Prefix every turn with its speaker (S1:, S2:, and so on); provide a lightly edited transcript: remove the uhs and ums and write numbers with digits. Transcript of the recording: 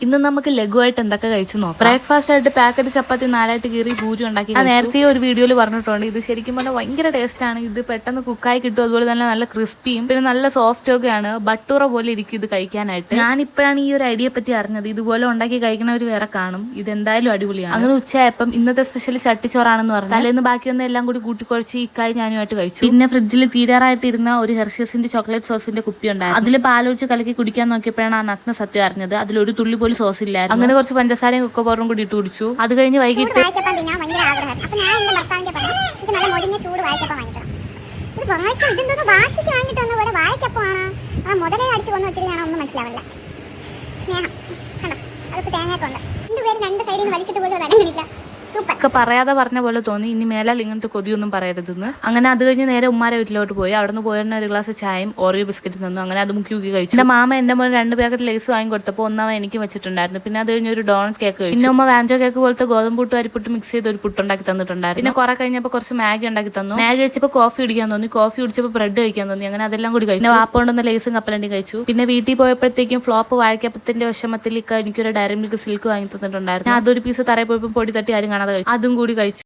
S1: ഇന്ന് നമുക്ക് ലഘുവായിട്ട് എന്തൊക്കെ കഴിച്ചു നോക്കാം. ബ്രേക്ക്ഫാസ്റ്റ് ആയിട്ട് പാക്കറ്റ് ചപ്പാത്തി 4 കീറി പൂരി ഉണ്ടാക്കി. നേരത്തെ ഒരു വീഡിയോയിൽ പറഞ്ഞിട്ടുണ്ട്. ഇത് ശരിക്കും പറഞ്ഞാൽ ഭയങ്കര ടേസ്റ്റ് ആണ്. ഇത് പെട്ടെന്ന് കുക്കായി കിട്ടും. അതുപോലെ തന്നെ നല്ല ക്രിസ്പിയും പിന്നെ നല്ല സോഫ്റ്റ് ഒക്കെയാണ്. ബട്ടൂറ പോലെ ഇരിക്കും ഇത് കഴിക്കാനായിട്ട്. ഞാൻ ഇപ്പോഴാണ് ഈ ഒരു ഐഡിയ പറ്റി അറിഞ്ഞത്. ഇതുപോലെ ഉണ്ടാക്കി കഴിക്കുന്നവർ വേറെ കാണും. ഇത് എന്തായാലും അടിപൊളിയാണ്. അങ്ങനെ ഉച്ചയായപ്പം ഇന്നത്തെ സ്പെഷ്യൽ ചട്ടിച്ചോറാണെന്ന് പറഞ്ഞു. തലേന്ന് ബാക്കിയൊന്നും എല്ലാം കൂടി കൂട്ടിക്കുഴച്ച് ഇക്കായി ഞാനുമായിട്ട് കഴിച്ചു. പിന്നെ ഫ്രിഡ്ജിൽ തീരാറായിട്ടിരുന്ന ഒരു ഹെർഷീസിന്റെ ചോക്ലേറ്റ് സോസിന്റെ കുപ്പി ഉണ്ടായിരുന്നു. അതിൽ പാലൊഴിച്ച് കലക്കി കുടിക്കാൻ നോക്കിയപ്പോഴാണ് ആ നഗ്ന സത്യം അറിഞ്ഞത്. അതിലൊരു തുള്ളി സോസ് ഇല്ലായിരുന്നു. അങ്ങനെ കുറച്ച് പഞ്ചസാരയും കൊക്കോ പൗഡറും കൂടി ഇട്ട് കുടിച്ചു. അത് കഴിഞ്ഞ് വൈകിട്ട് ഒക്കെ പറയാതെ പറഞ്ഞ പോലെ തോന്നി. ഇനി മേലാൽ ഇങ്ങനത്തെ കൊതിയൊന്നും പറയരുതെന്ന്. അങ്ങനെ അത് കഴിഞ്ഞ് നേരെ ഉമ്മാരെ വീട്ടിലോട്ട് പോയി. അവിടെ നിന്ന് പോയിരുന്ന ഒരു ഗ്ലാസ് ചായയും ഓറിയോ ബിസ്ക്കറ്റ് തന്നു. അങ്ങനെ അത് മുക്കി കഴിച്ചു. എന്റെ മാമ എന്റെ മോൻ 2 പാക്കറ്റ് ലേസ് വാങ്ങി കൊടുത്തപ്പോൾ ഒന്നാമത് എനിക്ക് വെച്ചിട്ടുണ്ടായിരുന്നു. പിന്നെ അത് കഴിഞ്ഞ് ഒരു ഡോണറ്റ് കേക്ക് കഴിച്ചു. പിന്നെ ഉമ്മ വാഞ്ചോ കേക്ക് പോലത്തെ ഗോതമ്പുട്ട് അരിപ്പുട്ട് മിക്സ് ചെയ്ത് ഒരു പുട്ടുണ്ടാക്കി തന്നിട്ടുണ്ടായിരുന്നു. പിന്നെ കുറെ കഴിഞ്ഞപ്പോൾ കുറച്ച് മാഗി ഉണ്ടാക്കി തന്നു. മാഗി കഴിച്ചപ്പോൾ കോഫി കുടിക്കാൻ തോന്നി. കോഫി കുടിച്ചപ്പോൾ ബ്രെഡ് കഴിക്കാൻ തോന്നി. അങ്ങനെ അതെല്ലാം കൂടി കഴിച്ചു. പിന്നെ വാപ്പ കൊണ്ടുവന്ന ലേസും കപ്പലണ്ടി കഴിച്ചു. പിന്നെ വീട്ടിൽ പോയപ്പോഴത്തേക്കും ഫ്ലോപ്പ് വാഴക്കപ്പത്തിന്റെ വിഷമത്തിൽ എനിക്കൊരു ഡയറി മിൽക്ക് സിൽക്ക് വാങ്ങി തന്നിട്ടുണ്ടായിരുന്നു. അതൊരു പീസ് തറയിൽ പോയപ്പോൾ പൊടി തട്ടി ആരും കാണാതെ കഴിച്ചു. അതും കൂടി കഴിച്ചു.